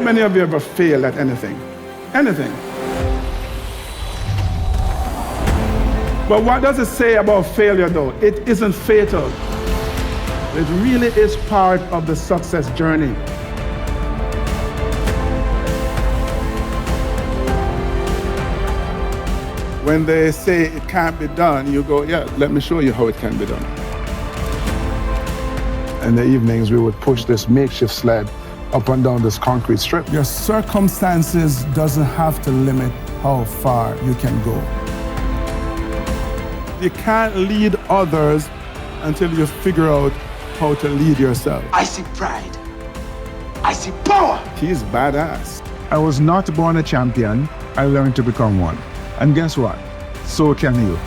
many of you ever failed at anything? Anything. But what does it say about failure, though? It isn't fatal. It really is part of the success journey. When they say it can't be done, you go, yeah, let me show you how it can be done. In the evenings, we would push this makeshift sled up and down this concrete strip. Your circumstances doesn't have to limit how far you can go. You can't lead others until you figure out how to lead yourself. I see pride. I see power. He's badass. I was not born a champion. I learned to become one. And guess what? So can you.